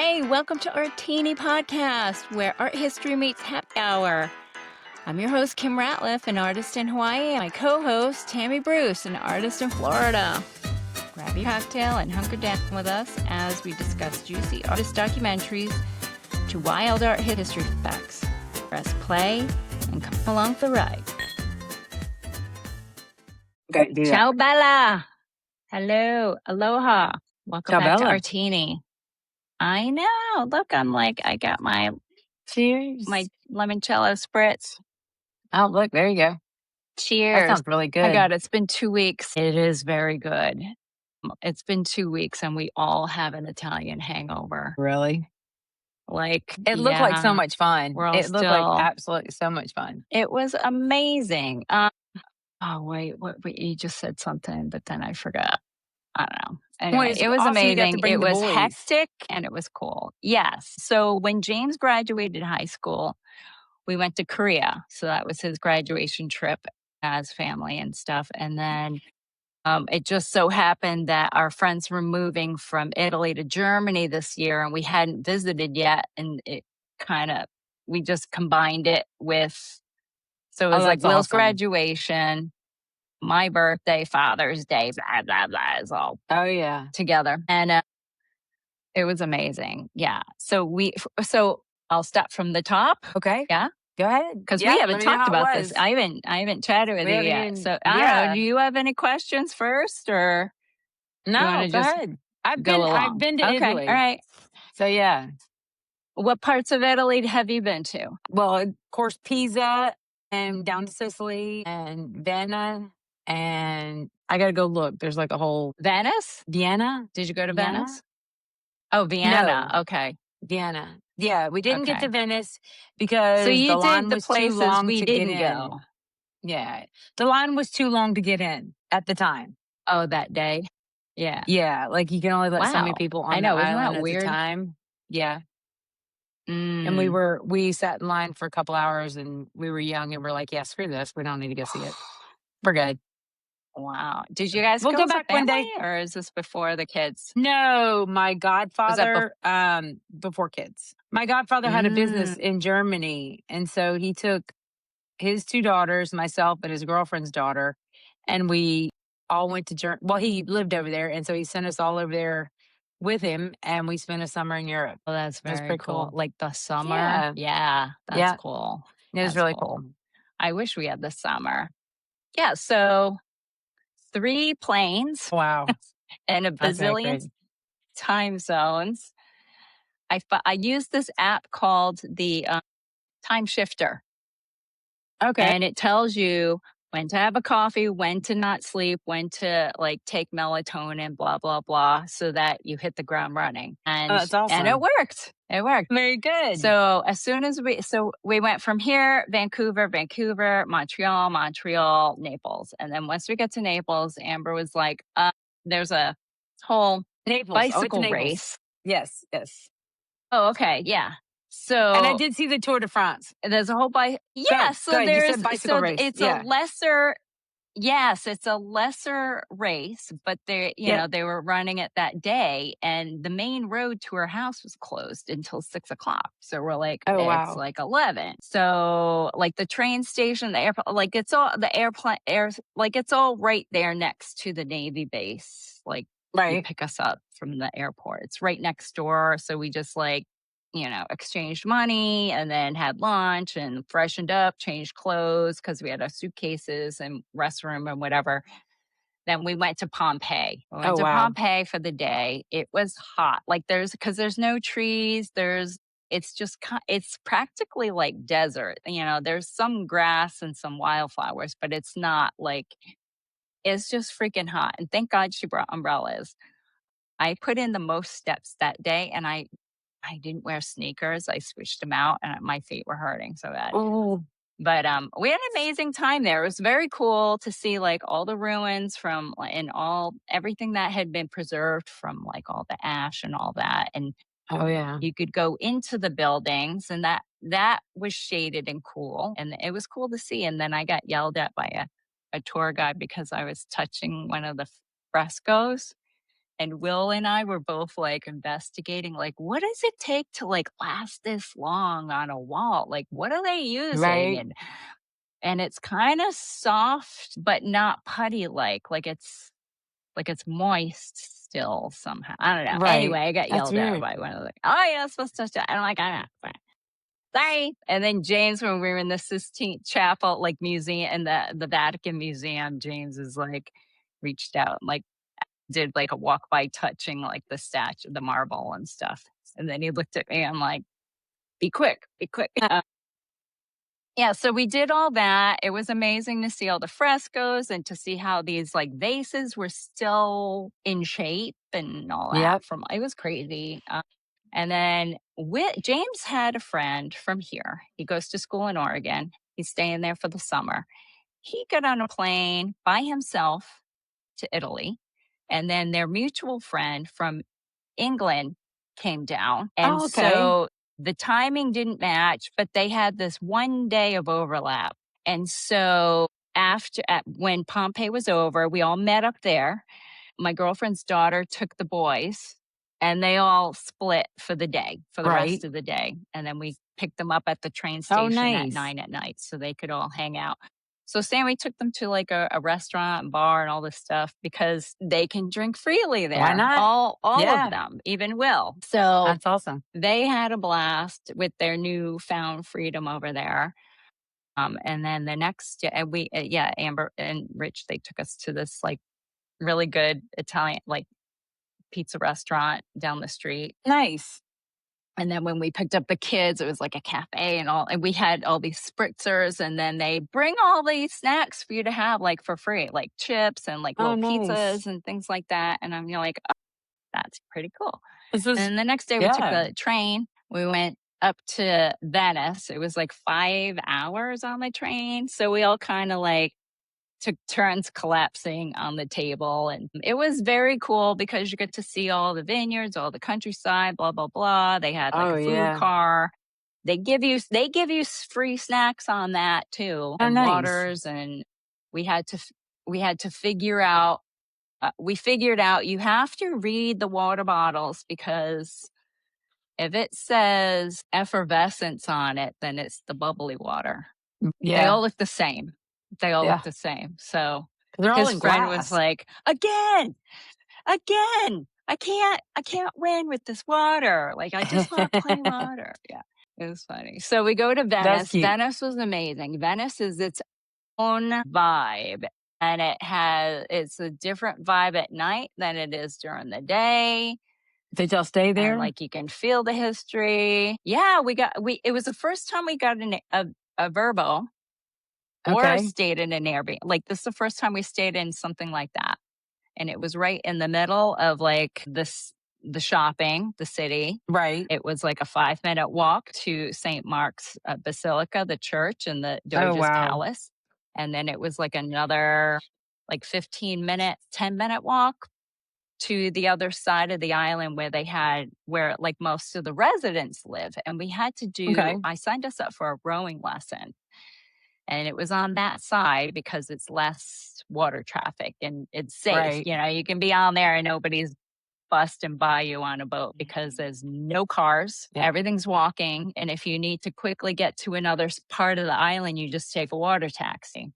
Hey, welcome to Artini podcast, where art history meets happy hour. I'm your host, Kim Ratliff, an artist in Hawaii, and my co-host, Tammy Bruce, an artist in Florida. Grab your cocktail and hunker down with us as we discuss juicy artist documentaries to wild art history facts. Press play and come along for the ride. Okay, do that. Ciao, Bella. Hello. Aloha. Welcome Ciao, back Bella. to Artini. I know. Look, I got my Cheers. limoncello spritz. Oh, look, there you go. Cheers. That sounds really good. My God, it's been 2 weeks. It is very good. It's been 2 weeks and we all have an Italian hangover. Really? Like, It looked like so yeah, much fun. we're all It looked like still- absolutely so much fun. It was amazing. Oh, wait, you just said something, but then I forgot. I don't know. Anyway, it was awesome you got to amazing. bring It the was boys. hectic and it was cool. Yes. So when James graduated high school, we went to Korea. So that was his graduation trip as family and stuff. And then it just so happened that our friends were moving from Italy to Germany this year and we hadn't visited yet. And it we just combined it with, so it was like that's Will's awesome. graduation, my birthday, Father's Day, blah, blah, blah, is all Oh, yeah. together. And it was amazing. Yeah. So I'll start from the top. Okay. Yeah. Go ahead. Because Yeah, we let haven't me know talked how it about was. this. I haven't chatted with We you haven't yet. even- So I don't yeah. know. Do you have any questions first or No, wanna go just ahead. I've go been along? to Okay. Italy. All right. So, yeah. What parts of Italy have you been to? Well, of course, Pisa and down to Sicily and Vienna. And I got to go look. There's like a whole Venice? Vienna. Did you go to Vienna? Venice? Oh, Vienna. No. Okay. Vienna. Yeah, we didn't get Okay. to Venice because So you the line did the was too places long we to get didn't in. go. Yeah, the line was too long to get in at the time. Oh, that day? Yeah. Yeah, like you can only let so many Wow. people on I know. the Isn't that island at weird? a time. Yeah, and Mm. we sat in line for a couple hours, and we were young, and we're like, yeah, screw this, we don't need to go see it. We're good. Wow. Did you guys We'll go go as a back one day. family, or is this before the kids? No, my godfather, before kids. My godfather had a business in Germany, and so he took his two daughters, myself and his girlfriend's daughter, and we all went to Germany. Well, he lived over there, and so he sent us all over there with him, and we spent a summer in Europe. Oh, that's It was very pretty cool. cool. Like the summer? Yeah. Yeah, that's Yeah. cool. It was That's really cool. I wish we had the summer. Yeah, so 3 planes Wow. and a That's very bazillion crazy. time zones. I used this app called the Time Shifter. Okay. And it tells you when to have a coffee, when to not sleep, when to like take melatonin, blah, blah, blah, so that you hit the ground running. And, Oh, that's awesome. and it worked. It worked. Very good. So as soon as we went from here, Vancouver, Montreal, Naples. And then once we get to Naples, Amber was like, there's a whole Naples. bicycle Naples. race. Yes. Oh, okay. Yeah. So And I did see the Tour de France. there's a whole so good. You there's said bicycle race. it's Yeah. a lesser it's a lesser race, but they were running it that day, and the main road to her house was closed until 6:00. So we're like, Oh, it's wow. like 11. So like the train station, the airport, like it's all it's all right there next to the Navy base. Like you Right. pick us up from the airport. It's right next door. So we just exchanged money and then had lunch and freshened up, changed clothes because we had our suitcases and restroom and whatever. Then we went to Pompeii. We went to wow. Pompeii for the day. It was hot. Like because there's no trees. It's practically like desert. There's some grass and some wildflowers, but it's not like, it's just freaking hot. And thank God she brought umbrellas. I put in the most steps that day, and I didn't wear sneakers. I switched them out and my feet were hurting so bad. Oh, But we had an amazing time there. It was very cool to see like all the ruins and everything that had been preserved from like all the ash and all that. And oh yeah. you could go into the buildings, and that was shaded and cool. And it was cool to see. And then I got yelled at by a tour guide because I was touching one of the frescoes. And Will and I were both, like, investigating, like, what does it take to, like, last this long on a wall? Like, what are they using? Right. And it's kinda soft, but not putty-like, like it's moist still somehow. I don't know. Right. Anyway, I got That's yelled at weird. by one of the, "Oh, you're not supposed to touch that." I'm like, "I know. Sorry." And then James, when we were in the Sistine Chapel, like, museum in the Vatican Museum, James is, like, reached out and, like, did, like, a walk by touching, like, the statue, the marble and stuff. And then he looked at me, I'm like, "Be quick, be quick." Yeah, so we did all that. It was amazing to see all the frescoes and to see how these, like, vases were still in shape and all that Yep. from, it was crazy. And then James had a friend from here. He goes to school in Oregon. He's staying there for the summer. He got on a plane by himself to Italy, and then their mutual friend from England came down, and Oh, okay. so the timing didn't match, but they had this 1 day of overlap, and so after when Pompeii was over, we all met up there. My girlfriend's daughter took the boys, and they all split for the day, for the Right. rest of the day, and then we picked them up at the train Oh, station at nice. 9 at night so they could all hang out. So Sammy took them to, like, a restaurant and bar and all this stuff because they can drink freely Why there, not? all of Yeah. them, even Will. So That's awesome. they had a blast with their newfound freedom over there. And then the next, yeah, yeah, Amber and Rich, they took us to this, like, really good Italian, like, pizza restaurant down the street. Nice. And then when we picked up the kids, it was like a cafe and all, and we had all these spritzers, and then they bring all these snacks for you to have, like, for free, like chips and, like, Oh, little nice. pizzas and things like that. And I'm, like, oh, that's pretty cool. This And is then the next day we took yeah. the train. We went up to Venice. It was like 5 hours on the train. So we all kind of, like, took turns collapsing on the table. And it was very cool because you get to see all the vineyards, all the countryside, blah, blah, blah. They had, like, Oh, a food yeah. car. They give you free snacks on that too, Oh, and nice. waters. And we had to we had to figure out we figured out you have to read the water bottles because if it says effervescence on it, then it's the bubbly water. They Yeah. all look the same. They all look Yeah. the same. So 'Cause they're all his in friend was glass. like, "Again, again, I can't win with this water. Like, I just want plain water." Yeah, it was funny. So we go to That's Venice. cute. Venice was amazing. Venice is its own vibe, and it's a different vibe at night than it is during the day. Did y'all stay And, there? like, you can feel the history. Yeah, we it was the first time we got a Verbo or Okay. stayed in an Airbnb. Like, this is the first time we stayed in something like that, and it was right in the middle of, like, the shopping, the city. Right. It was like a 5-minute walk to St. Mark's, Basilica, the church, and the Oh, Doge's wow. palace, and then it was, like, another, like, 15-minute, 10-minute walk to the other side of the island where, like, most of the residents live. And we had to Okay. I signed us up for a rowing lesson, and it was on that side because it's less water traffic and it's safe. Right. You can be on there and nobody's busting by you on a boat because there's no cars. Yeah. Everything's walking. And if you need to quickly get to another part of the island, you just take a water taxi.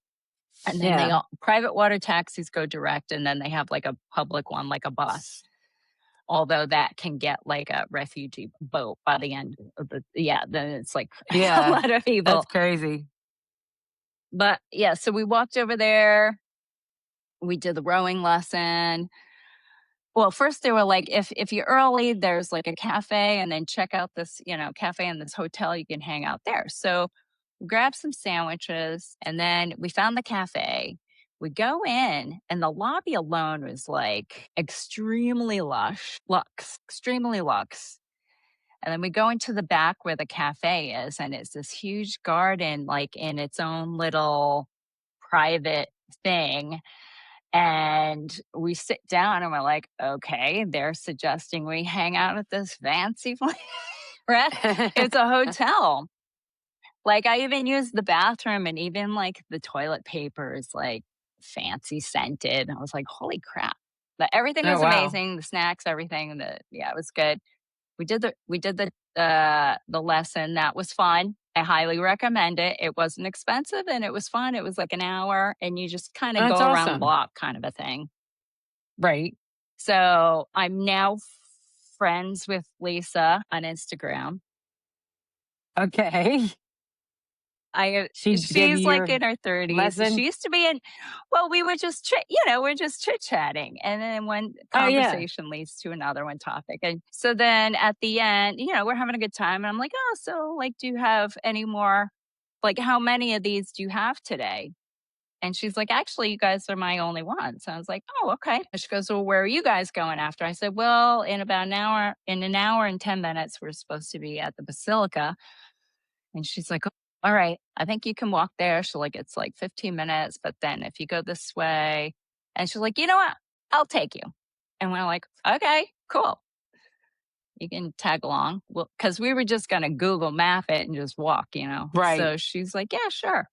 And then Yeah. private water taxis go direct, and then they have, like, a public one, like a bus. Although that can get, like, a refugee boat by the end of yeah, then it's, like, a Yeah. lot of That's people. crazy. But, yeah, so we walked over there. We did the rowing lesson. Well, first they were like, if you're early, there's, like, a cafe, and then check out this, cafe in this hotel, you can hang out there. So we grabbed some sandwiches, and then we found the cafe. We go in, and the lobby alone was, like, extremely extremely luxe. And then we go into the back where the cafe is, and it's this huge garden, like, in its own little private thing. And we sit down and we're like, okay, they're suggesting we hang out at this fancy place. Right? It's a hotel. Like, I even used the bathroom, and even, like, the toilet paper is, like, fancy scented. I was like, holy crap. Everything Oh, was wow. amazing. The snacks, everything. Yeah, it was good. We did the lesson. That was fun. I highly recommend it. It wasn't expensive and it was fun. It was like an hour and you just kind of That's go around the awesome. block kind of a thing. Right. So I'm now friends with Lisa on Instagram. Okay. She gave you She's like your in her 30s. She lesson. used to be in, well, we were just we're just chit chatting, and then one Oh, yeah. conversation leads to another one topic, and so then at the end, we're having a good time, and I'm like, oh, so like, do you have any more? Like, how many of these do you have today? And she's like, actually, you guys are my only ones. I was like, oh, okay. And she goes, well, where are you guys going after? I said, well, in an hour and 10 minutes, we're supposed to be at the Basilica. And she's like, "Oh, all right, I think you can walk there." She's like, it's like 15 minutes, but then if you go this way, and she's like, you know what? I'll take you. And we're like, okay, cool. You can tag along. Well, because we were just going to Google map it and just walk. Right. So she's like, yeah, sure.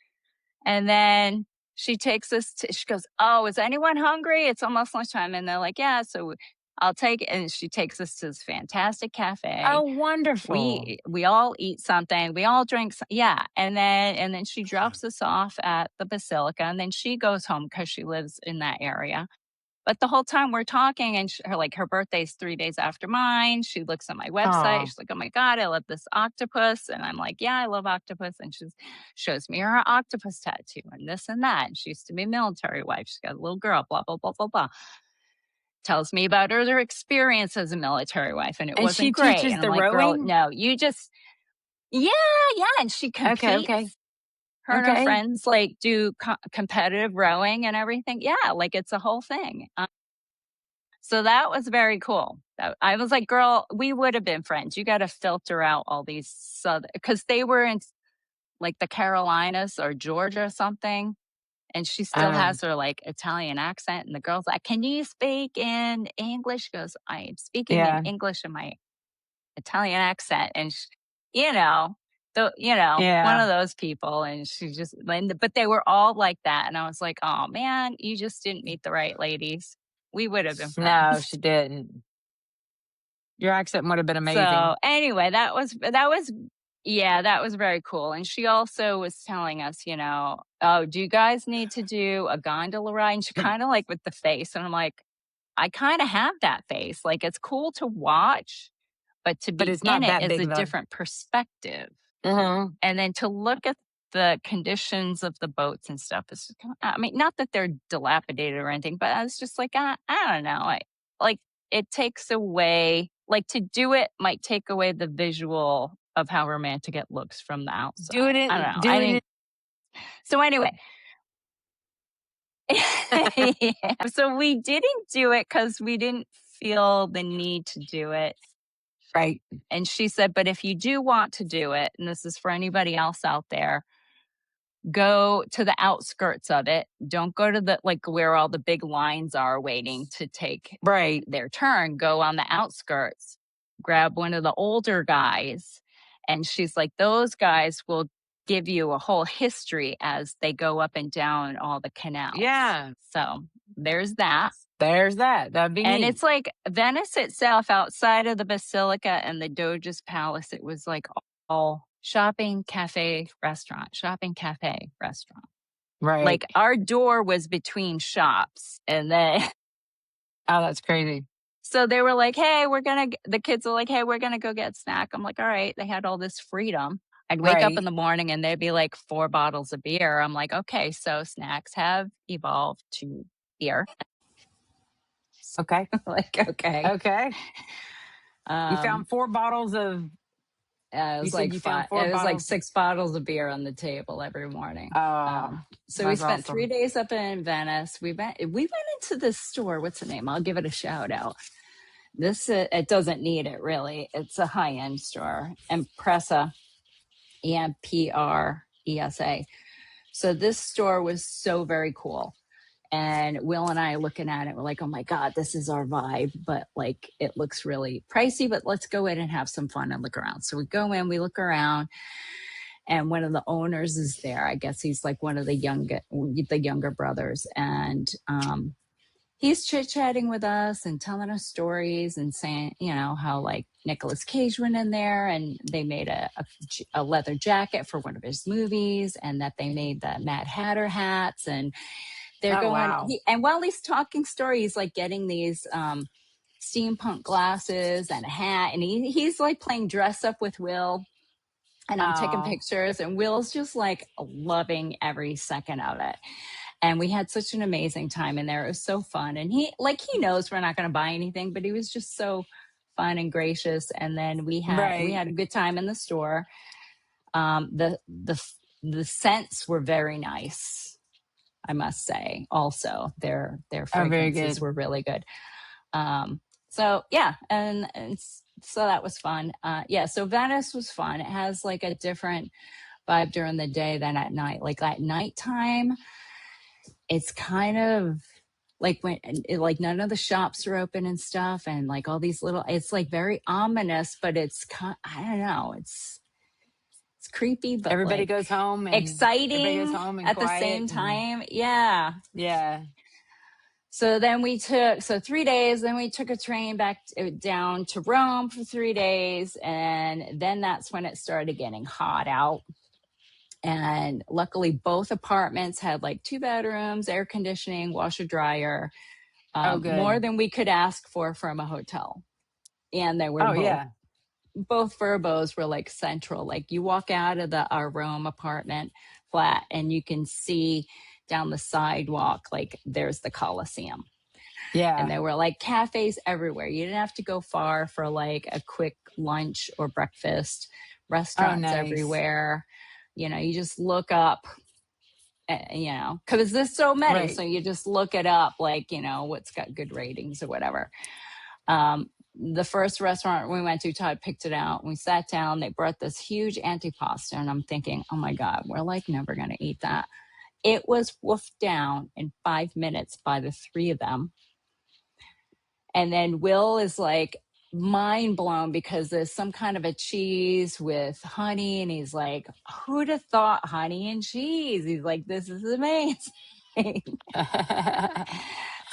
And then she takes us she goes, oh, is anyone hungry? It's almost lunchtime. And they're like, yeah. So I'll take it. And she takes us to this fantastic cafe. Oh, wonderful. We all eat something. We all drink. Yeah. And then she drops us off at the Basilica and then she goes home because she lives in that area. But the whole time we're talking and her birthday's 3 days after mine. She looks at my website. Oh, She's like, oh my God, I love this octopus. And I'm like, yeah, I love octopus. And she shows me her octopus tattoo and this and that. And she used to be a military wife. She's got a little girl, blah, blah, blah, blah, blah. Tells me about her experience as a military wife. And it and she wasn't great. teaches And I'm the like, girl, rowing? no, you just, yeah, yeah. And she Okay, okay, competes. Her and her okay. friends like do competitive rowing and everything. Yeah, like it's a whole thing. So that was very cool. I was like, girl, we would have been friends. You got to filter out all these southern, because they were in like the Carolinas or Georgia or something. And she still Um, has her like Italian accent. And the girl's like, can you speak in English? She goes, I'm speaking in yeah, English in my Italian accent. And, one yeah. of those people. And but they were all like that. And I was like, oh man, you just didn't meet the right ladies. We would have been No, friends. she didn't. Your accent would have been So amazing. anyway, yeah, that was very cool. And she also was telling us, oh, do you guys need to do a gondola ride? And she kind of like with the face. And I'm like, I kind of have that face. Like it's cool to watch, but to But be it's in not it that is big a of a. different perspective. Uh-huh. And then to look at the conditions of the boats and stuff is, I mean, not that they're dilapidated or anything, but I was just like, I don't know. Like it takes away, like to do it might take away the visual of how romantic it looks from the Do it outside. I don't in. know. Do I it in. think so. Anyway, yeah. So we didn't do it because we didn't feel the need to do it. Right. And she said, but if you do want to do it, and this is for anybody else out there, go to the outskirts of it. Don't go to the like where all the big lines are waiting to take Right. their turn. Go on the outskirts. Grab one of the older guys. And she's like, those guys will give you a whole history as they go up and down all the canals. Yeah. So there's that. There's that. That'd be And neat. it's like Venice itself, outside of the Basilica and the Doge's Palace, it was like all shopping, cafe, restaurant, shopping, cafe, restaurant. Right. Like our door was between shops. And then, Oh, that's crazy. so they were like, hey, the kids were like, hey, we're going to go get snack. I'm like, all right. They had all this freedom. I'd wake up in Right. the morning and there'd be like 4 bottles of beer. I'm like, okay, so snacks have evolved to beer. Okay. Like, okay. Okay. You Um, found 4 bottles of. It You was said like you found five. four It was like bottles. 6 bottles of beer on the table every morning. Oh, So we that's spent awesome. 3 days up in Venice. We went into this store. What's the name? I'll give it a shout out. This it doesn't need it really. It's a high end store. Impressa, EMPRESA. So this store was so very cool. And Will and I looking at it, we're like, oh my God, this is our vibe. But like, it looks really pricey, but let's go in and have some fun and look around. So we go in, we look around, and one of the owners is there. I guess he's like one of the younger brothers. And he's chit-chatting with us and telling us stories and saying, how like Nicolas Cage went in there and they made a leather jacket for one of his movies, and that they made the Mad Hatter hats, and they're Oh, going, wow. and while he's talking story, he's like getting these steampunk glasses and a hat, and he's like playing dress up with Will, and I'm taking Oh, pictures, and Will's just like loving every second of it. And we had such an amazing time in there. It was so fun. And he knows we're not going to buy anything, but he was just so fun and gracious. And then we right. had a good time in the store. The scents were very nice, I must say. Also, their Oh, very fragrances good. were really good. So yeah, and so that was fun. Yeah, so Venice was fun. It has like a different vibe during the day than at night. Like at nighttime, it's kind of like like none of the shops are open and stuff, and like all these little, it's like very ominous, but I don't know, it's creepy, but Everybody like goes home and exciting at the quiet same and time. Yeah. yeah. So then 3 days, then we took a train back down to Rome for 3 days. And then that's when it started getting hot out. And luckily, both apartments had like 2 bedrooms, air conditioning, washer, dryer, Oh, more good. than we could ask for from a hotel. And they were Oh, both yeah. Verbos were like central. Like you walk out of our Rome apartment flat and you can see down the sidewalk, like there's the Colosseum. And Yeah. there were like cafes everywhere. You didn't have to go far for like a quick lunch or breakfast. Oh, Restaurants nice. everywhere. You just look up, because there's so many. So Right. you just look it up, like, what's got good ratings or whatever. The first restaurant we went to, Todd picked it out. We sat down. They brought this huge antipasta, and I'm thinking, oh my God, we're like never going to eat that. It was woofed down in 5 minutes by the three of them. And then Will is like mind blown because there's some kind of a cheese with honey. And he's like, who'd have thought honey and cheese? He's like, this is amazing.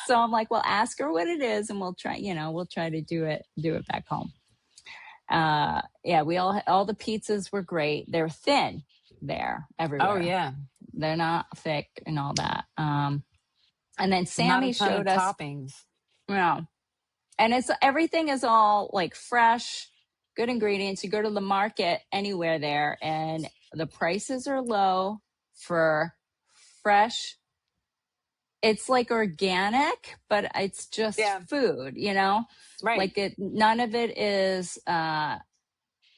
So I'm like, well, ask her what it is and we'll try to do it back home. Yeah, all the pizzas were great. They're thin there Oh, everywhere. yeah. They're not thick and all that. And then Not a Sammy ton of showed us, toppings. and everything is all like fresh, good ingredients. You go to the market anywhere there, and the prices are low for fresh. It's like organic, but it's just Yeah. food, Right. like none of it is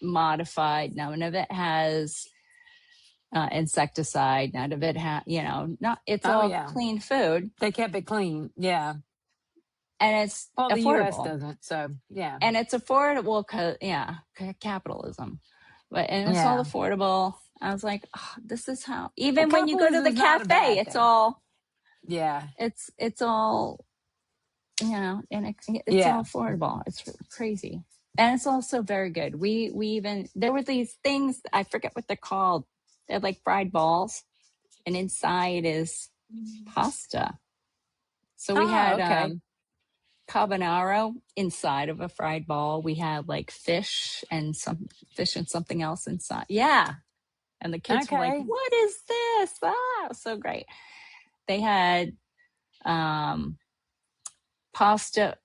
modified. None of it has insecticide. None of it not, it's Oh, all yeah. clean food, They kept it clean. Yeah. and it's Well, the US affordable. doesn't. So, yeah. And it's affordable because, capitalism. And it's all Yeah. affordable. I was like, oh, this is how, Well, even when you go to the capitalism's not a cafe, bad it's thing. all, Yeah. it's all, and it's all Yeah. affordable. It's crazy. And it's also very good. There were these things, I forget what they're called. They're like fried balls, and inside is pasta. So we Oh, had, okay. carbonaro inside of a fried ball. We had like fish and something else inside. Yeah. And the kids were like, Okay. what is this? Ah, it was so great. They had pasta.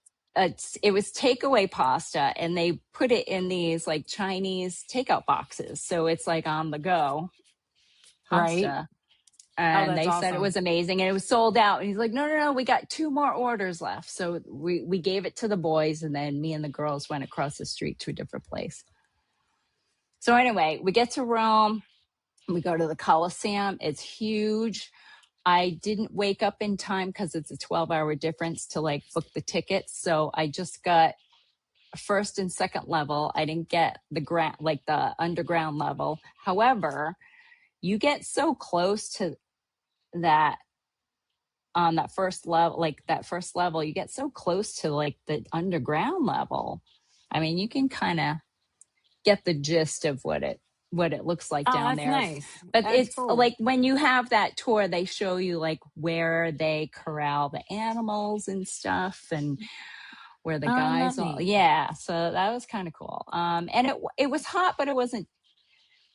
It was takeaway pasta, and they put it in these like Chinese takeout boxes. So it's like on the go Right. pasta. Oh, And that's they said it awesome. was amazing, and it was sold out. And he's like, no, we got 2 more orders left. So we gave it to the boys, and then me and the girls went across the street to a different place. So anyway, we get to Rome. We go to the Colosseum. It's huge. I didn't wake up in time because it's a 12-hour difference to like book the tickets. So I just got first and second level. I didn't get the underground level. However, you get so close to that on that first level, you get so close to like the underground level. I mean, you can kind of get the gist of what it what it looks like Oh, down that's there. nice. But That's it's cool. like when you have that tour, they show you like where they corral the animals and stuff, and where the Oh, not guys all, neat. yeah. So that was kind of cool. And it was hot, but it wasn't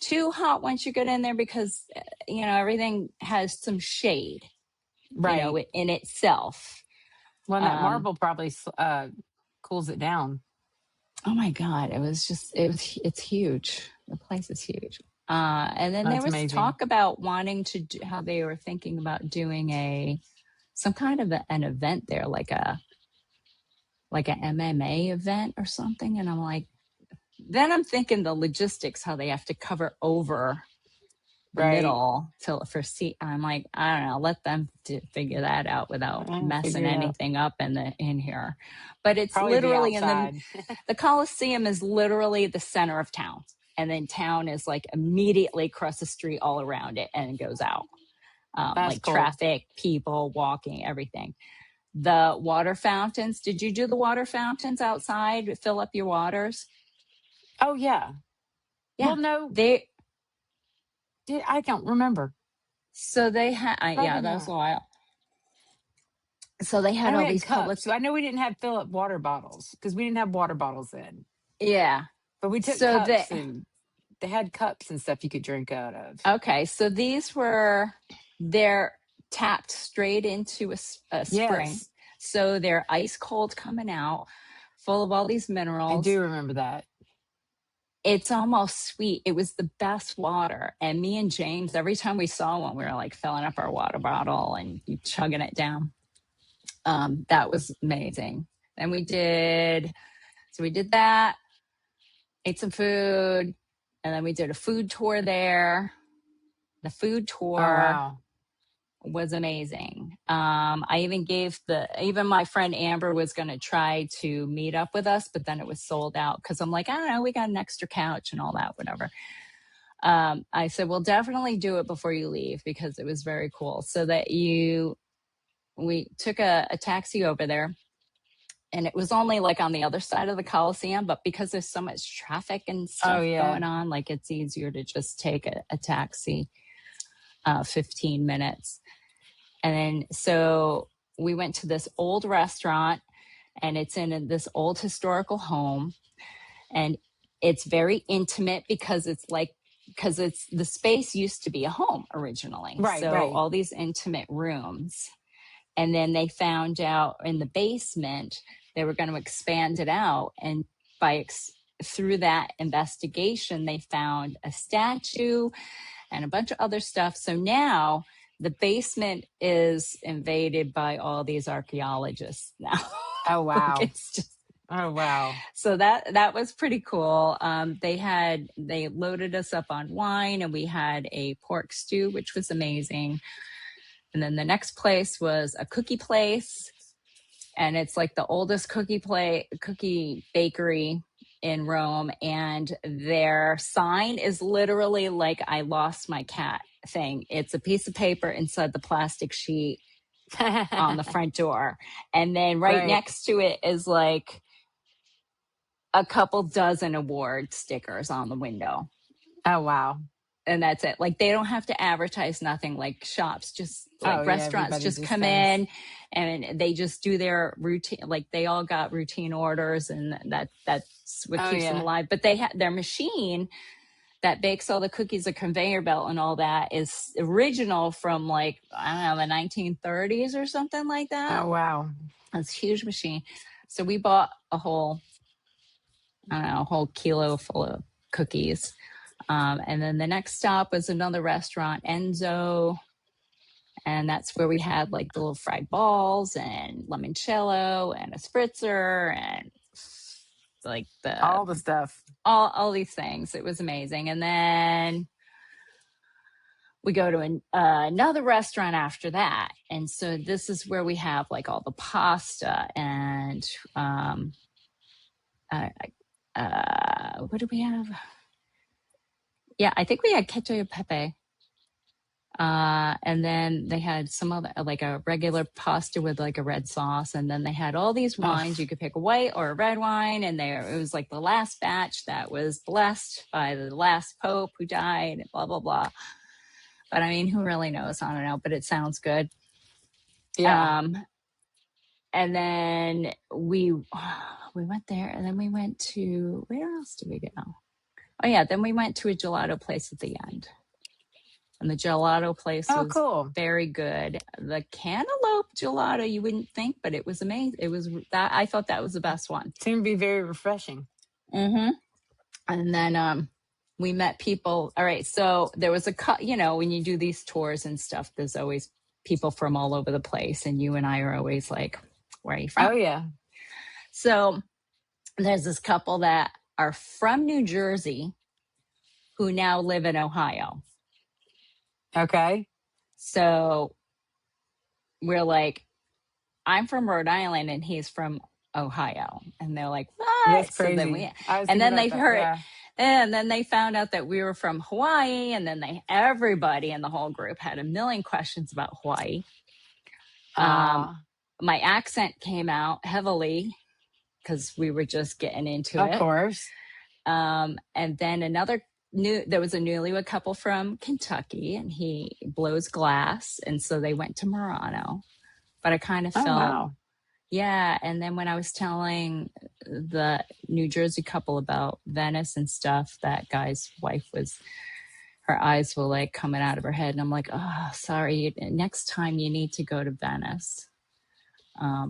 too hot once you get in there because everything has some shade, Right. in itself. Well, that Um, marble probably cools it down. oh my God, it's huge. The place is huge. And then there That's was amazing. talk about wanting to how they were thinking about doing some kind of an event there, like a MMA event or something. And I'm like, then I'm thinking the logistics, how they have to cover over the Right. middle for seat. I'm like, I don't know, let them figure that out without Figure messing it out. anything up in here. But it's Probably be literally in outside. the Coliseum is literally the center of town. And then town is like immediately across the street all around it and it goes out. That's Like cool. traffic, people walking, everything. The water fountains. Did you do the water fountains outside? Fill up your waters? Oh, yeah. Yeah. Well, no, They I don't remember. so they had yeah, Probably that was a not. while. So they I had know we all had these public. cups. I know we didn't have fill up water bottles because we didn't have water bottles then. Yeah. But we took So cups and they had cups and stuff you could drink out of. okay, so they're tapped straight into a spring. Yes, So they're ice cold coming out, full of all these I minerals. do remember that. It's almost sweet. It was the best water. And me and James, every time we saw one, we were like filling up our water bottle and chugging it down. That was amazing. And we did that, ate some food, and then we did a food tour there. The food Oh, tour wow. was amazing. I even my friend Amber was going to try to meet up with us, but then it was sold out because I'm like, I don't know, we got an extra couch and all that, whatever. I said, well, definitely do it before you leave because it was very cool. So we took a taxi over there and it was only like on the other side of the Coliseum, but because there's so much traffic and Oh, stuff yeah. going on, like it's easier to just take a taxi, 15 minutes. And then so we went to this old restaurant and it's in this old historical home. And it's very intimate because it's the space used to be a home originally. Right, So right. all these intimate rooms. And then they found out in the basement they were going to expand it out. And through that investigation, they found a statue and a bunch of other stuff. So now the basement is invaded by all these archaeologists now. Oh, Like wow. it's just Oh, wow. so that was pretty cool. They loaded us up on wine and we had a pork stew, which was amazing. And then the next place was a cookie place, and it's like the oldest cookie bakery in Rome. And their sign is literally like I lost my cat thing. It's a piece of paper inside the plastic sheet on the front door. And then right Right. next to it is like a couple dozen award stickers on the window. Oh, wow. And that's it. Like they don't have to advertise nothing, like shops, just Oh, like yeah. restaurants Everybody just just come comes. in and they just do their routine. Like they all got routine orders and that's what Oh, keeps them yeah. alive. But their machine that bakes all the cookies, a conveyor belt and all that is original from like, I don't know, the 1930s or something like that. Oh, wow. It's a huge machine. So we bought a whole kilo full of cookies. And then the next stop was another restaurant, Enzo. And that's where we had like the little fried balls and limoncello and a spritzer and like All the stuff. all these things. It was amazing. And then we go to another restaurant after that. And so this is where we have like all the pasta and uh, what do we have? Yeah, I think we had cacio e pepe. And then they had some other, like a regular pasta with like a red sauce. And then they had all these Oh, wines. You could pick a white or a red wine. And it was like the last batch that was blessed by the last Pope who died, and blah, blah, blah. But I mean, who really knows? I don't know, but it sounds good. yeah. And then we went there, and then we went to, where else did we go? Oh yeah, then we went to a gelato place at the end. And the gelato place Oh, was cool. very good. The cantaloupe gelato, you wouldn't think, but it was amazing. It was that, I thought that was the best one. Seemed to be very refreshing. Mm-hmm. And then we met people. All right, so there was when you do these tours and stuff, there's always people from all over the place, and you and I are always like, where are you from? Oh, yeah. So there's this couple that are from New Jersey who now live in Ohio. Okay. So we're like, I'm from Rhode Island and he's from Ohio. And they're like, what? That's So crazy. and then they found out that we were from Hawaii. And then everybody in the whole group had a million questions about Hawaii. My accent came out heavily because we were just getting into it. Of course. And then there was a newlywed couple from Kentucky, and he blows glass. And so they went to Murano. But I kind of felt, wow. Yeah. And then when I was telling the New Jersey couple about Venice and stuff, that guy's wife her eyes were like coming out of her head. And I'm like, oh, sorry. Next time you need to go to Venice.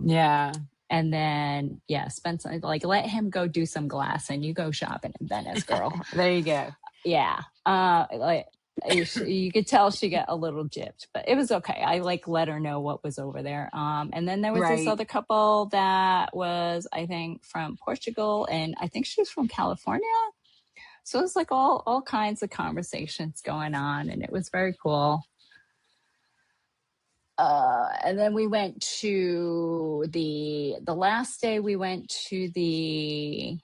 Yeah. And then, spend some, like, let him go do some glass and you go shopping in Venice, girl. There you go. Yeah. You could tell she got a little gypped, but it was okay. I let her know what was over there. And then there was this other couple that was, I think, from Portugal, and I think she was from California. So it was like all kinds of conversations going on, and it was very cool. And then we went to the last day. We went to the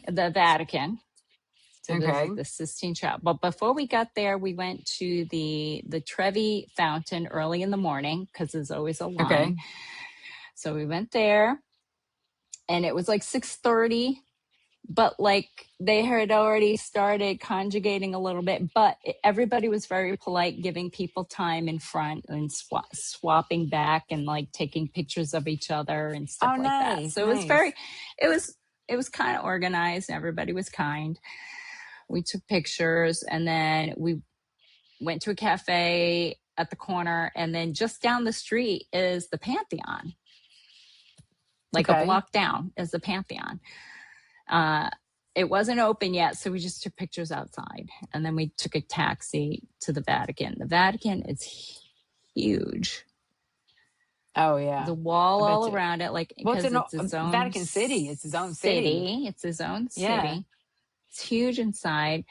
Vatican to visit the Sistine Chapel. But before we got there, we went to the Trevi Fountain early in the morning because there's always a line. Okay. So we went there, and it was like 6:30. But they had already started conjugating a little bit, but everybody was very polite, giving people time in front and swapping back and taking pictures of each other and stuff that. So it was kind of organized. And everybody was kind. We took pictures, and then we went to a cafe at the corner, and then just down the street is the Pantheon. A block down is the Pantheon. It wasn't open yet, so we just took pictures outside, and then we took a taxi to the Vatican. The Vatican is huge. Oh yeah, the wall all around it, because it's its own Vatican City. It's its own city. It's its own city. Yeah. It's huge inside.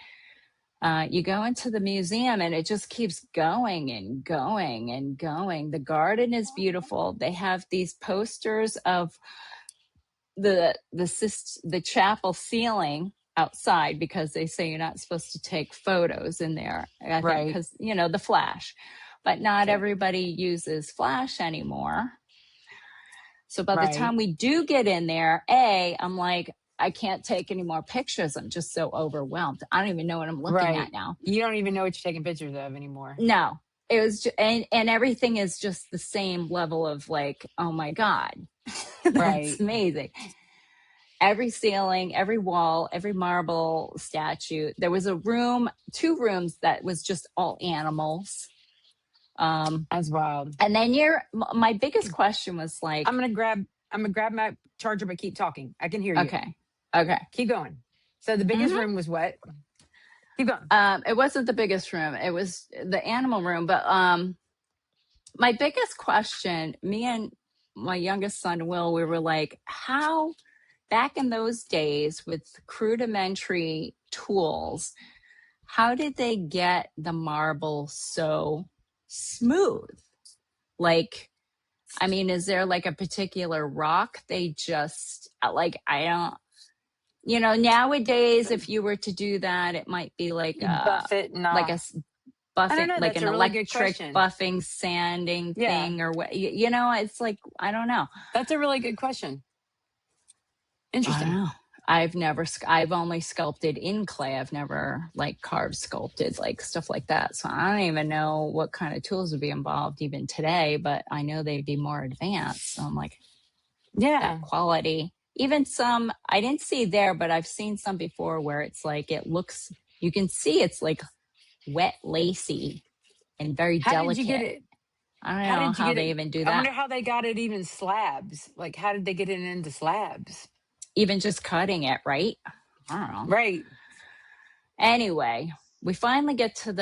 You go into the museum, and it just keeps going and going and going. The garden is beautiful. They have these posters of the chapel ceiling outside, because they say you're not supposed to take photos in there. I think because the flash, but not everybody uses flash anymore. So by the time we do get in there, I'm like, I can't take any more pictures. I'm just so overwhelmed. I don't even know what I'm looking at now. You don't even know what you're taking pictures of anymore. No, it was and everything is just the same level of oh my God. That's amazing. Every ceiling, every wall, every marble statue. There was two rooms that was just all animals. As wild. And then my biggest question was I'm gonna grab my charger, but keep talking. I can hear you. Okay. Keep going. So the biggest room was what? Keep going. It wasn't the biggest room. It was the animal room. But my biggest question, me and my youngest son, Will, we were like, how back in those days with rudimentary tools, how did they get the marble so smooth? Is there a particular rock they just I don't, nowadays if you were to do that, it might be buff it, I don't buffing, know. like That's an a really good electric question. buffing sanding Yeah, thing or what, it's like, I don't know. that's a really good question. I don't Interesting. know. I've only sculpted in clay. I've never like carved sculpted, like stuff like that. So I don't even know what kind of tools would be involved even today, but I know they'd be more advanced. So I'm like, that Yeah. quality. Even some I didn't see there, but I've seen some before where it's like you can see it's like wet, lacy, and very How did you get delicate. it? I don't How know did you how get they it? even do I that. wonder how they got it even slabs. Like, how did they get it into slabs? Even just cutting it, right? I don't know. Right. Anyway, we finally get to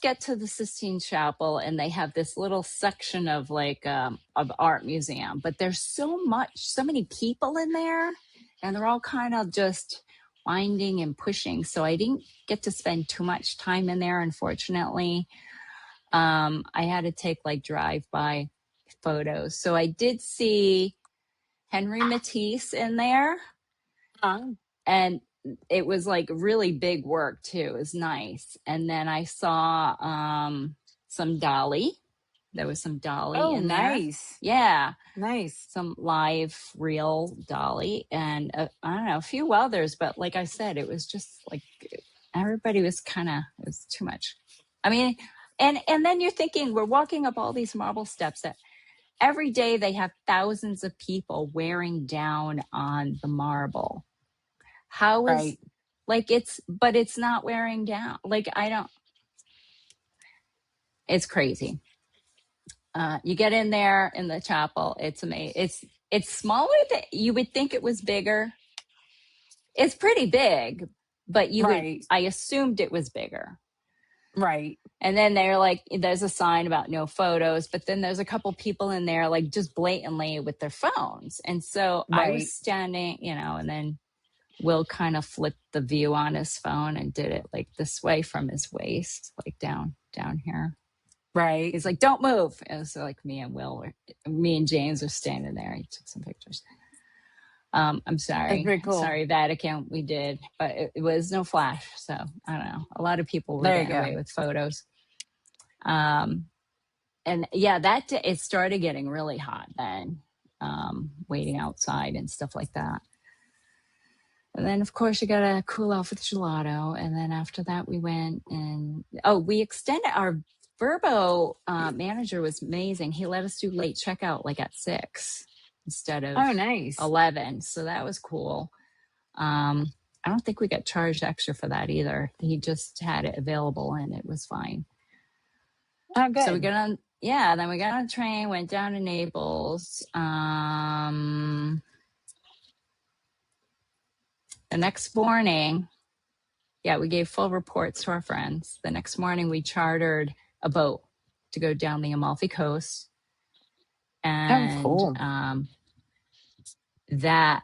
get to the Sistine Chapel, and they have this little section of like of art museum, but there's so many people in there, and they're all kind of just winding and pushing. So I didn't get to spend too much time in there, unfortunately. I had to take like drive-by photos. So I did see Henry Matisse in there, Uh, and it was like really big work too. It was nice. And then I saw some Dolly. There was some Dolly oh, in there. nice. Yeah, Nice. some live real Dolly, and I don't know, a few others. But like I said, it was just like everybody was it was too much. I mean, and then you're thinking we're walking up all these marble steps that every day they have thousands of people wearing down on the marble. How is Right. like but it's not wearing down. Like I don't, it's crazy. You get in there in the chapel, it's amazing. It's smaller than you would think it was bigger. It's pretty big, but Right. I assumed it was bigger. Right. And then they're like, there's a sign about no photos, but then there's a couple people in there like just blatantly with their phones. And so I was Right. standing, and then Will kind of flipped the view on his phone and did it like this way from his waist, like down here. Right. He's like, don't move. And so like me and James are standing there. He took some pictures. I'm That's sorry. pretty cool. Sorry, Vatican, we did, but it was no flash. So I don't know. A lot of people were There you getting go. away with photos. And yeah, it started getting really hot then, waiting outside and stuff like that. And then, of course, you got to cool off with gelato. And then after that, we went and, we extended our Verbo manager was amazing. He let us do late checkout like at 6 instead of Oh, nice. 11. So that was cool. I don't think we got charged extra for that either. He just had it available and it was fine. Oh, good. So we got on, then we got on a train, went down to Naples. The next morning, we gave full reports to our friends. The next morning, we chartered a boat to go down the Amalfi Coast. And cool. that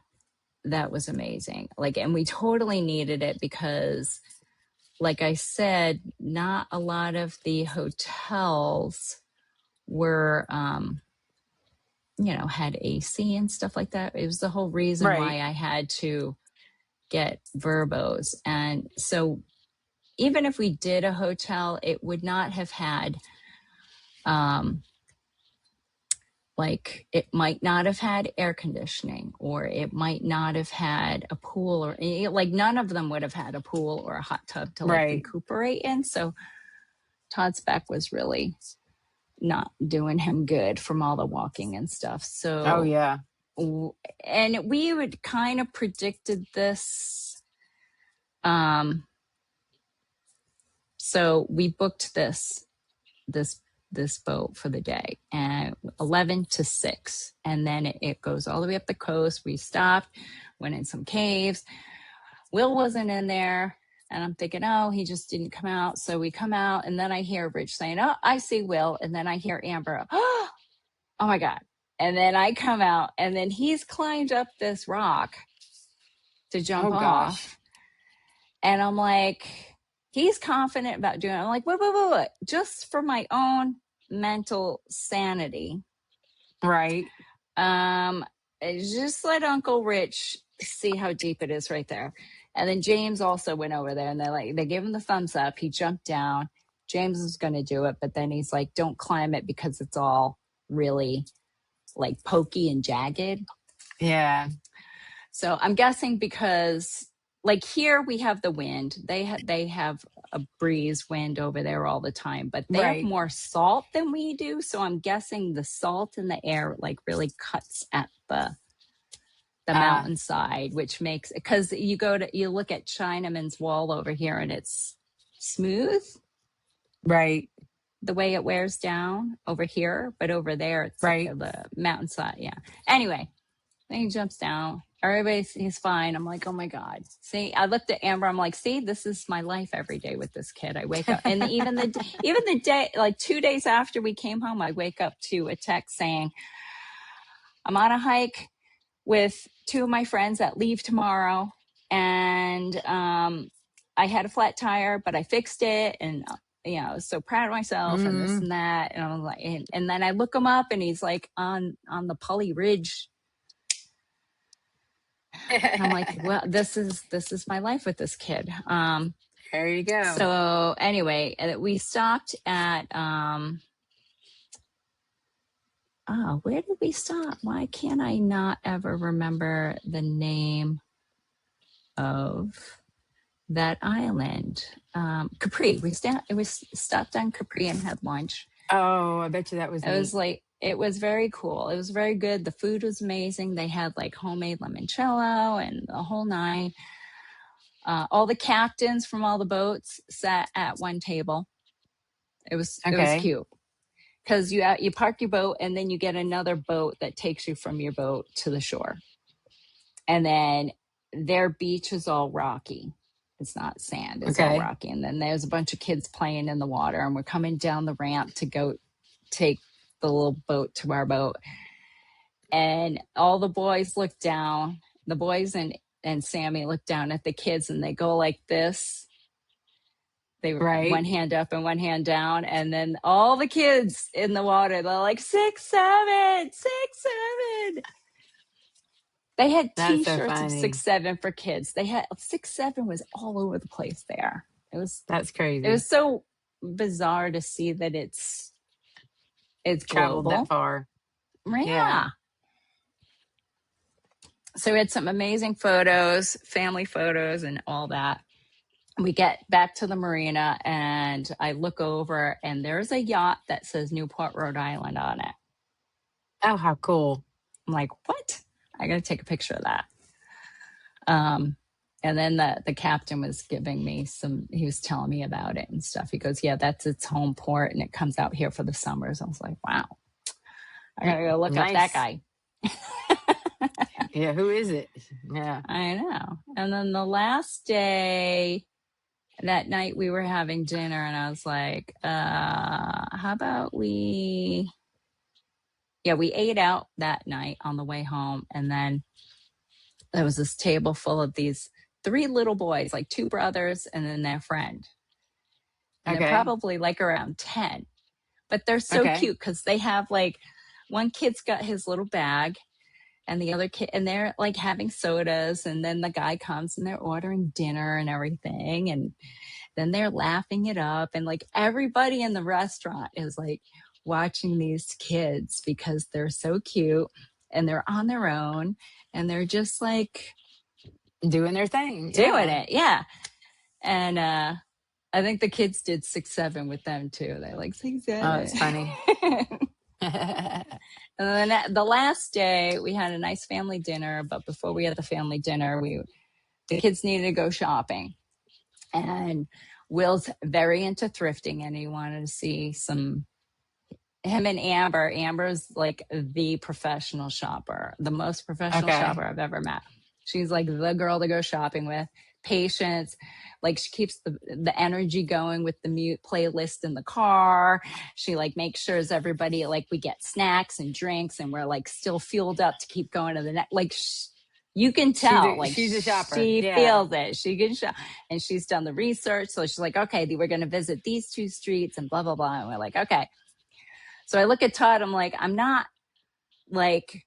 was amazing. Like, and we totally needed it because, like I said, not a lot of the hotels were, had AC and stuff like that. It was the whole reason why Right. I had to get Verbos. And so even if we did a hotel, it would not have had, like it might not have had air conditioning, or it might not have had a pool, or like none of them would have had a pool or a hot tub to like Right. recuperate in. So Todd's back was really not doing him good from all the walking and stuff. So, Oh, yeah. and we would kind of predicted this. So we booked this boat for the day, and 11 to 6, and then it goes all the way up the coast. We stopped, went in some caves. Will wasn't in there, and I'm thinking, oh, he just didn't come out. So we come out, and then I hear Rich saying, oh, I see Will, and then I hear Amber, oh my God. And then I come out, and then he's climbed up this rock to jump Oh, gosh. off. And I'm like, he's confident about doing it. I'm like, wait. Just for my own mental sanity. Right. Just let Uncle Rich see how deep it is right there. And then James also went over there, and they gave him the thumbs up. He jumped down. James was going to do it, but then he's like, don't climb it because it's all really like pokey and jagged. Yeah. So I'm guessing because like here we have the wind. They have a breeze wind over there all the time, but they have more salt than we do. So I'm guessing the salt in the air like really cuts at the mountainside, which makes, because you look at Chinaman's wall over here and it's smooth. Right. The way it wears down over here, but over there it's like the mountainside. Yeah. Anyway, then he jumps down. He's fine. I'm like, oh my God. See, I looked at Amber. I'm like, see, this is my life every day with this kid. I wake up, and even the day, like 2 days after we came home, I wake up to a text saying, I'm on a hike with 2 of my friends that leave tomorrow, and I had a flat tire, but I fixed it, and I was so proud of myself, and this and that, and I was like, and then I look him up, and he's like on the Pully Ridge. And I'm like, well, this is my life with this kid. There you go. So anyway, we stopped at where did we stop? Why can't I not ever remember the name of that island? Capri. We stopped on Capri and had lunch. Oh, I bet you that was neat. It was like, it was very cool. It was very good. The food was amazing. They had like homemade limoncello and the whole nine. All the captains from all the boats sat at one table. It was cute. Because you park your boat and then you get another boat that takes you from your boat to the shore. And then their beach is all rocky. It's not sand. It's all rocky. And then there's a bunch of kids playing in the water. And we're coming down the ramp to go take the little boat to our boat. And all the boys look down. The boys and Sammy look down at the kids and they go like this. They were one hand up and one hand down. And then all the kids in the water, they're like 6, 7, 6, 7. They had T-shirts of 6, 7 for kids. They had 6, 7 was all over the place there. That's crazy. It was so bizarre to see that it's traveled global. that far. Yeah. So we had some amazing photos, family photos and all that. We get back to the marina and I look over and there's a yacht that says Newport, Rhode Island on it. Oh, how cool. I'm like, what? I got to take a picture of that. And then the captain was giving me he was telling me about it and stuff. He goes, yeah, that's its home port and it comes out here for the summers. I was like, wow, I got to go look up that guy. Yeah, who is it? Yeah. I know. And then the last day, that night we were having dinner and I was like, how about we ate out that night on the way home. And then there was this table full of these 3 little boys, like 2 brothers and then their friend. And they're probably like around 10, but they're so cute because they have like, one kid's got his little bag and the other kid, and they're like having sodas. And then the guy comes and they're ordering dinner and everything. And then they're laughing it up. And like everybody in the restaurant is like watching these kids because they're so cute and they're on their own and they're just like doing their thing. Doing it. Yeah. And I think the kids did 6, 7 with them too. They're like 6, 7. Oh, it's funny. And then the last day we had a nice family dinner, but before we had the family dinner, the kids needed to go shopping. And Will's very into thrifting and he wanted to see him and Amber. Amber's like the professional shopper, the most professional shopper I've ever met. She's like the girl to go shopping with. Patience, like she keeps the energy going with the mute playlist in the car. She like makes sure everybody, like we get snacks and drinks and we're like still fueled up to keep going to the next, like you can tell she's a shopper. She feels it. She can shop and she's done the research. So she's like, okay, we're going to visit these 2 streets and blah, blah, blah. And we're like, okay. So I look at Todd, I'm like, I'm not like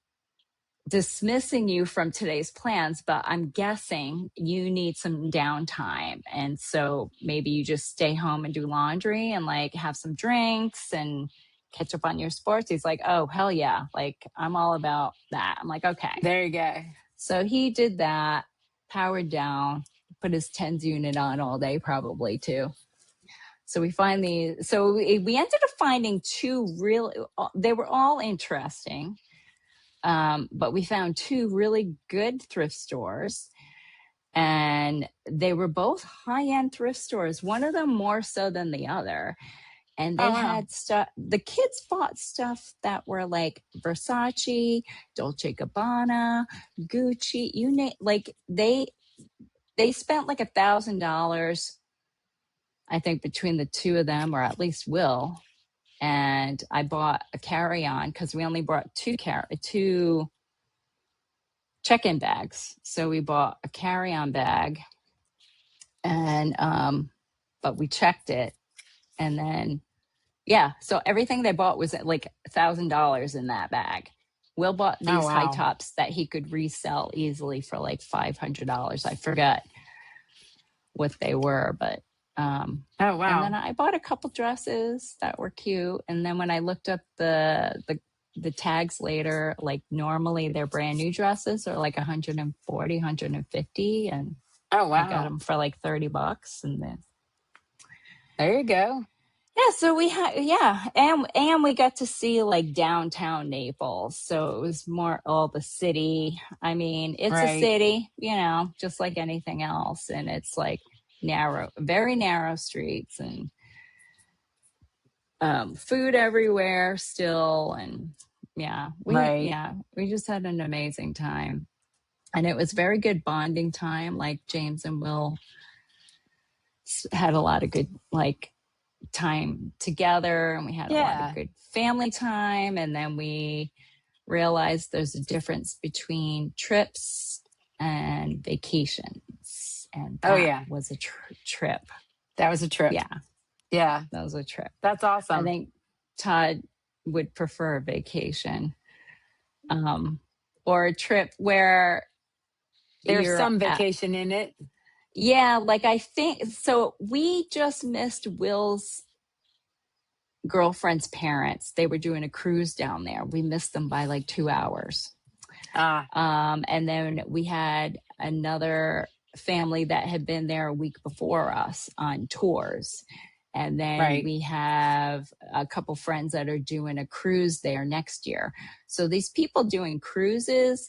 dismissing you from today's plans, but I'm guessing you need some downtime. And so maybe you just stay home and do laundry and like have some drinks and catch up on your sports. He's like, oh, hell yeah. Like, I'm all about that. I'm like, okay. There you go. So he did that, powered down, put his TENS unit on all day, probably too. So we find these. So we ended up finding two really, they were all interesting. But we found two really good thrift stores, and they were both high-end thrift stores, one of them more so than the other. And they had stuff, the kids bought stuff that were like Versace, Dolce Gabbana, Gucci, you name, like they spent like $1,000, I think, between the two of them, or at least Will. And I bought a carry-on because we only brought two check-in bags. So we bought a carry-on bag, and but we checked it, and then so everything they bought was like $1,000 in that bag. Will bought these high tops that he could resell easily for like $500. I forgot what they were, but and then I bought a couple dresses that were cute. And then when I looked up the tags later, like normally they're brand new dresses are like 140, 150, and I got them for like $30. And then there you go. Yeah, so we had and we got to see like downtown Naples. So it was more all the city. I mean, it's a city, you know, just like anything else, and it's like very narrow streets, and food everywhere still, and we just had an amazing time. And it was very good bonding time. Like James and Will had a lot of good like time together, and we had a lot of good family time. And then we realized there's a difference between trips and vacations, and that was a trip. That was a trip. That was a trip. That's awesome. I think Todd would prefer a vacation, or a trip where there's some vacation in it. Yeah, like I think so. We just missed Will's girlfriend's parents. They were doing a cruise down there. We missed them by like 2 hours. And then we had another family that had been there a week before us on tours. And then we have a couple friends that are doing a cruise there next year. So these people doing cruises,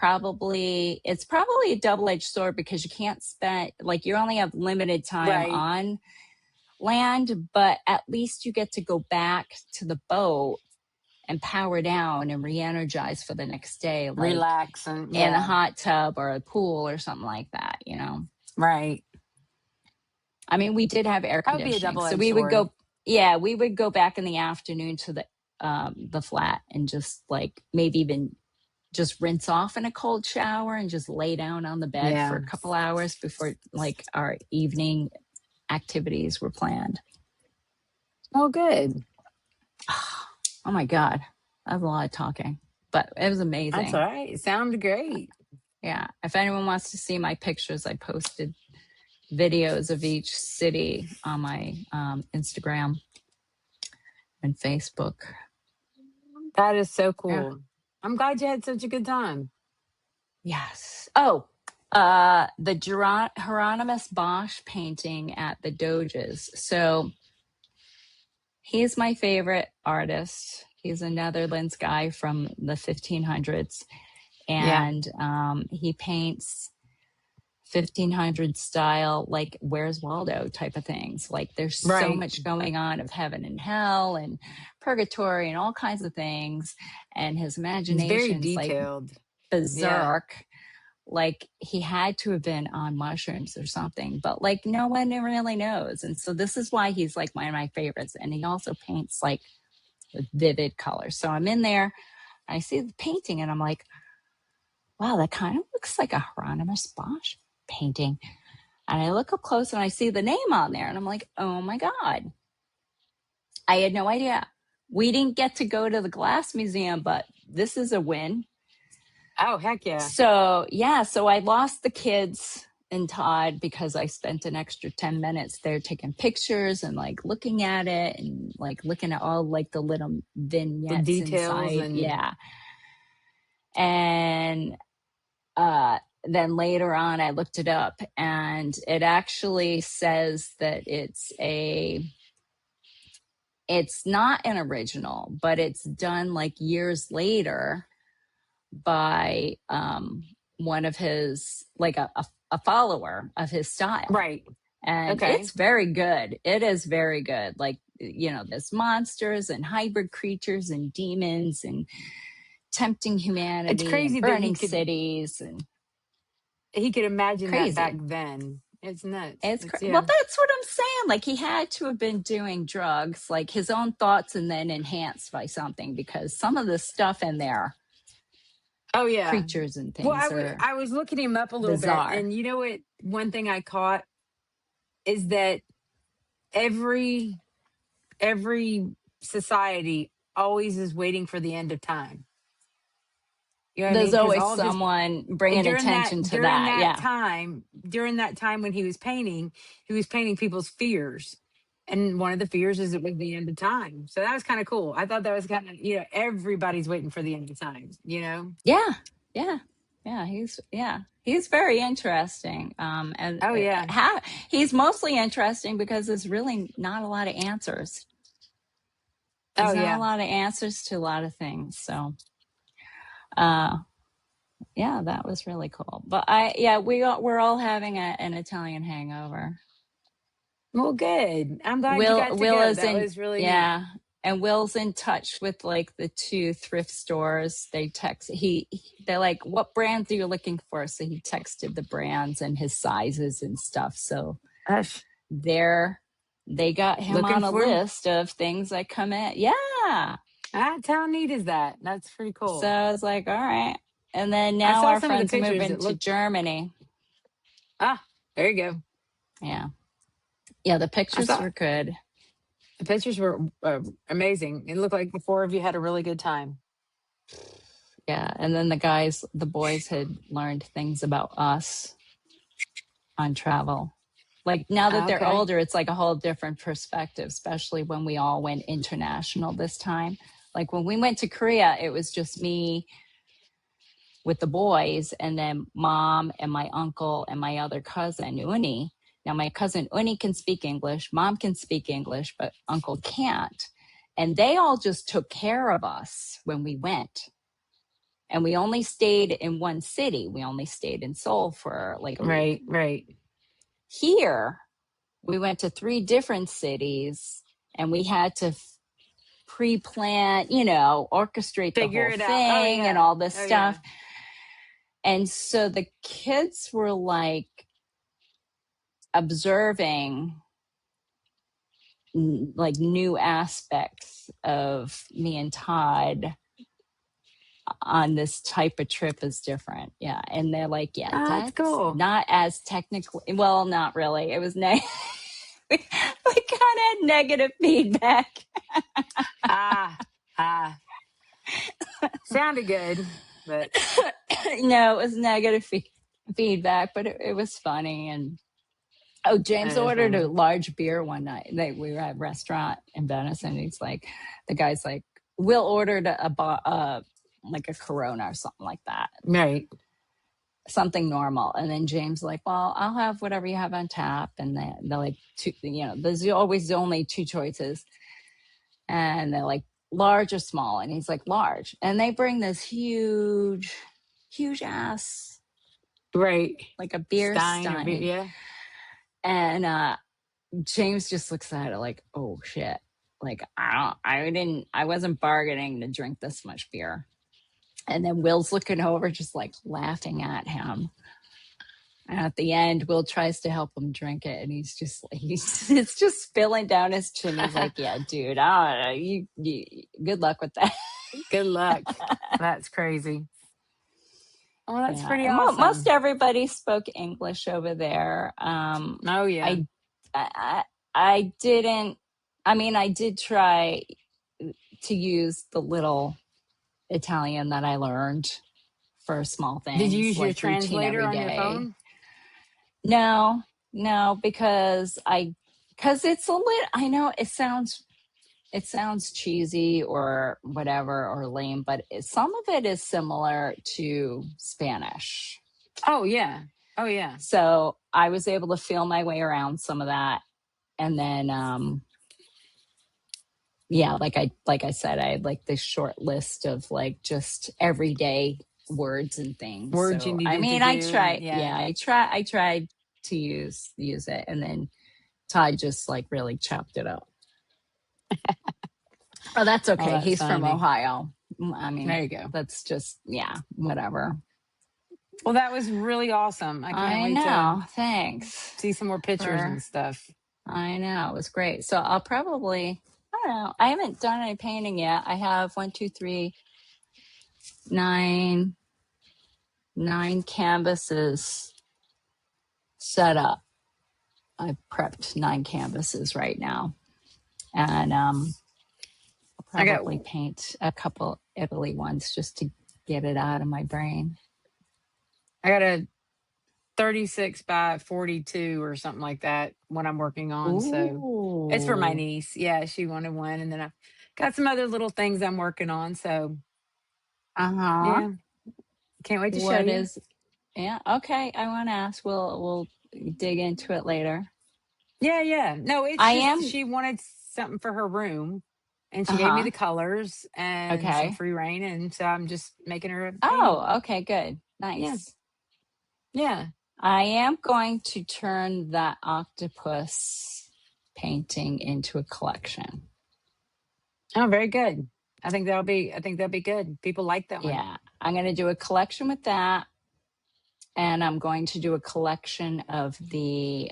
it's probably a double-edged sword, because you can't spend, like, you only have limited time on land, but at least you get to go back to the boat and power down and re-energize for the next day, like relax and in a hot tub or a pool or something like that, you know? Right. I mean, we did have air conditioning, so we would go back in the afternoon to the flat and just like maybe even just rinse off in a cold shower and just lay down on the bed for a couple hours before like our evening activities were planned. Oh, good. Oh my God. That was a lot of talking, but it was amazing. That's all right. It sounded great. Yeah. If anyone wants to see my pictures, I posted videos of each city on my Instagram and Facebook. That is so cool. Yeah. I'm glad you had such a good time. Yes. Oh, the Hieronymus Bosch painting at the Doges. So he's my favorite artist. He's a Netherlands guy from the 1500s. And he paints 1500 style, like Where's Waldo type of things. Like there's so much going on of heaven and hell and purgatory and all kinds of things. And his imagination is like berserk. Yeah. Like he had to have been on mushrooms or something, but like no one really knows. And so this is why he's like one of my favorites. And he also paints like with vivid colors. So I'm in there, I see the painting and I'm like, wow, that kind of looks like a Hieronymus Bosch painting. And I look up close and I see the name on there and I'm like, oh my God. I had no idea. We didn't get to go to the glass museum, but this is a win. Oh, heck yeah. So, yeah, so I lost the kids and Todd because I spent an extra 10 minutes there taking pictures and like looking at it and like looking at all like the little The vignettes details inside. and Yeah. And uh then later on I looked it up and it actually says that it's not an original, but it's done like years later by one of his like a follower of his style, right. and Okay. it's very good. It is very good. Like, you know, there's monsters and hybrid creatures and demons and tempting It's humanity and crazy that burning cities and he could imagine that back crazy. then. It's nuts. It's It's well, yeah. that's what I'm saying. Like he had to have been doing drugs, like his own thoughts, and then enhanced by something, because some of the stuff in there, Oh yeah. creatures and Well, things, are I was looking him up a little bit, bizarre. and you know what? One thing I caught is that every every society always is waiting for the end of time. You know what I There's mean? Because always all of his someone bringing attention to that. Yeah. during that time when he was painting people's fears, and one of the fears is it was the end of time. So that was kind of cool. I thought that was kind of, everybody's waiting for the end of time. Yeah. Yeah. He's very interesting. And Oh yeah. he's mostly interesting because there's really not a lot of answers. Oh There's not a yeah. lot of answers to a lot of things. So, uh, yeah, that was really cool. But we're all having an Italian hangover. Well, good. I'm glad you got to Will go. is That in, was really neat. yeah, and Will's in touch with like the two thrift stores. They're like, what brands are you looking for? So he texted the brands and his sizes and stuff. So Gosh, they got him looking on a for list of things that come in. Yeah. how neat is that? That's pretty So cool. I was like, all right. And then I now saw our some of the friends pictures. moving It to looked Germany. there you go. Yeah. Yeah, the I pictures saw were good. the pictures were amazing. It looked like the four of you had a really good time. Yeah. And then the boys had learned things about us on travel. Like now that they're Okay. older, it's like a whole different perspective, especially when we all went international this time. Like when we went to Korea, it was just me with the boys, and then mom and my uncle and my other cousin, Uni. Now, my cousin Uni can speak English, mom can speak English, but uncle can't. And they all just took care of us when we went. And we only stayed in one city. We only stayed in Seoul for like a week. Right, right. Here, we went to 3 different cities and we had to pre-plan, orchestrate the Figure whole it out. Oh thing and yeah. all this Oh yeah. stuff. And so the kids were like observing like new aspects of me and Todd on this type of trip is different. Yeah. And they're like, yeah, Oh, that's that's cool. not as technically, well, not really. It was we kind of had negative feedback. Ah, ah. Sounded good, but No, it was negative feedback, but it was funny. And James that is ordered a funny. large beer one night. We were at a restaurant in Venice, and the guy's like, Will ordered like a Corona or something like that, Right. something normal. And then James like, well, I'll have whatever you have on tap. And they're like, there's always only 2 choices. And they're like, large or small. And he's like, large. And they bring this huge, huge ass, Right. like a beer Stein or stein. yeah. And James just looks at it like, oh shit. Like, I wasn't bargaining to drink this much beer. And then Will's looking over, just like laughing at him. And at the end, Will tries to help him drink it, and it's just spilling down his chin. He's like, "Yeah, dude, I don't know. You good luck with that." Good luck. That's crazy. Oh, that's Yeah, pretty and most awesome. everybody spoke English over there. Oh yeah. I, I didn't. I mean, I did try to use the little Italian that I learned for small Did you things use your like routine translator every on your day. phone? No, no, because it's a lit. I know it sounds cheesy or whatever or lame, but some of it is similar to Spanish. Oh yeah. Oh yeah. So I was able to feel my way around some of that, and then yeah, like I said, I had like this short list of like just everyday words and things. Words you So I needed to mean, do, and yeah. I tried to use it, and then Ty just like really chopped it up. Oh, that's Oh, okay. that's He's from funny. Ohio. I mean, There you go. that's just yeah, whatever. Well, that was really awesome. I can't I wait to know. Thanks see some more pictures for and stuff. I know. It was great. So I'll probably I don't know. I haven't done any painting yet. I have one, two, three, nine canvases set up. I've prepped 9 canvases right now. And I'll I got probably paint a couple Italy ones just to get it out of my brain. I got a 36 by 42 or something like that what I'm working on. So it's for my Ooh. niece. Yeah, she wanted one. And then I got some other little things I'm working on. So Uh-huh. yeah, can't wait to show What you. is yeah, okay. I want to ask. We'll dig into it later. Yeah, yeah. No, it's I just am she wanted something for her room and she gave me uh-huh. the colors and some Okay. free reign. And so I'm just making her a painting. Oh, okay, good. Yeah, Nice. yeah. I am going to turn that octopus painting into a collection. Oh, very good. I think that'll be good. People like that one. Yeah, I'm going to do a collection with that, and I'm going to do a collection of the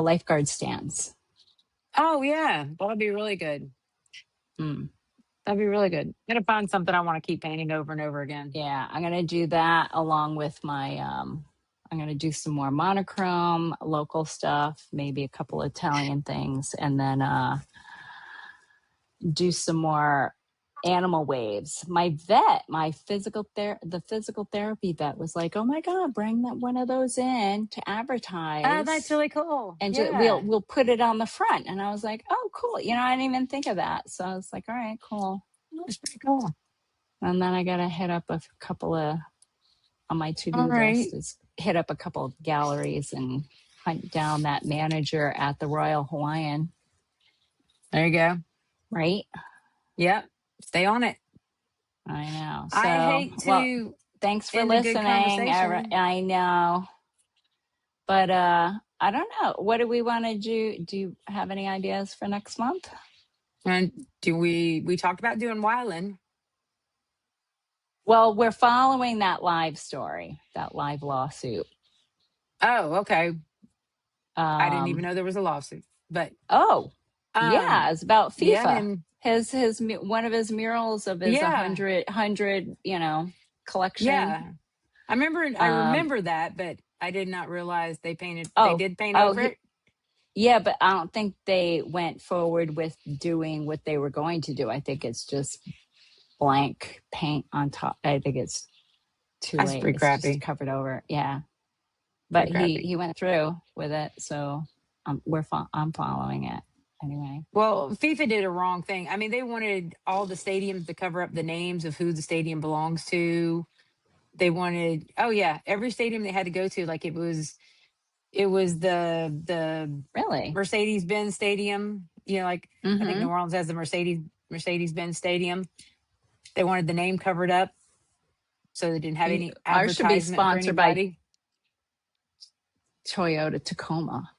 lifeguard stands. Oh yeah, that'll be really good. Mm. That'd be really good. I'm gonna find something I want to keep painting over and over again. Yeah, I'm going to do that along with my. I'm going to do some more monochrome, local stuff, maybe a couple Italian things, and then do some more animal waves. My vet, the physical therapy vet was like, "Oh my god, bring that one of those in to Oh, that's advertise, really cool. and Yeah, we'll put it on the front." And I was like, "Oh, cool." You know, I didn't even think of that. So I was like, "All right, cool." that's pretty cool. And then I got to hit up a couple of on my to All do right, list is hit up a couple of galleries and hunt down that manager at the Royal Hawaiian. there you go. Right? Yep, stay on it. I know. I So, hate well, to thanks for end a good listening. conversation. I know. But I don't know. What do we want to do? Do you have any ideas for next month? And do we talked about doing Wyland? Well, we're following that live story, that live lawsuit. Oh, okay. I didn't even Um, know there was a lawsuit, but oh, um, yeah, it's about yeah, FIFA. and His one of his murals of his yeah, 100 collection. yeah. I Um, remember that, but I did not realize they oh, did paint oh, over it. yeah, but I don't think they went forward with doing what they were going to do. I think it's just blank paint on top. I think it's too That's late. pretty It's just crappy. covered over. Yeah, but Pretty crappy. he went through with it, so I'm following it anyway. Well, FIFA did a wrong thing. I mean, they wanted all the stadiums to cover up the names of who the stadium belongs to. They wanted, oh yeah, every stadium they had to go to, like it was the Really? Mercedes Benz Stadium. You know, like I think New Mm-hmm. Orleans has the Mercedes Benz Stadium. They wanted the name covered up so they didn't have any Ours should be advertisement for sponsored by anybody. Toyota Tacoma.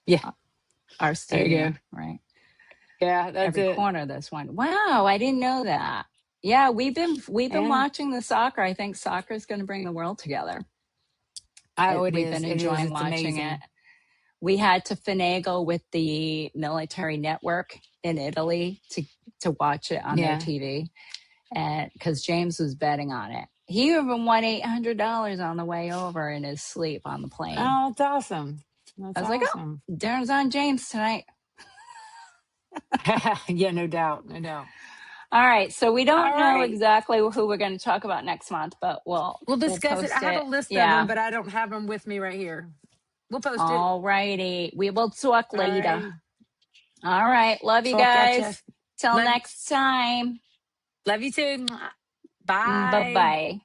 Yeah, Our there you go. stadium, right? Yeah, that's Every it. corner. This one. Wow, I didn't know that. Yeah, we've been Yeah. watching the soccer. I think soccer is going to bring the world together. Oh, it We've is. been It is. enjoying It's watching it. amazing. We had to finagle with the military network in Italy to watch it on their Yeah. TV, and because James was betting on it, he even won $800 on the way over in his sleep on the plane. Oh, that's awesome. I That's was like, "Oh, awesome. dinner's on James tonight." Yeah, no doubt. No doubt. All right. So we don't All know right. exactly who we're going to talk about next month, but We'll we'll discuss it. I post have a it. list of them, Yeah. but I don't have them with me right here. We'll post it. All righty. We will talk All later. right. All right. Love you Talk at you. guys. Till Love, next time. love you too. Bye Bye. bye.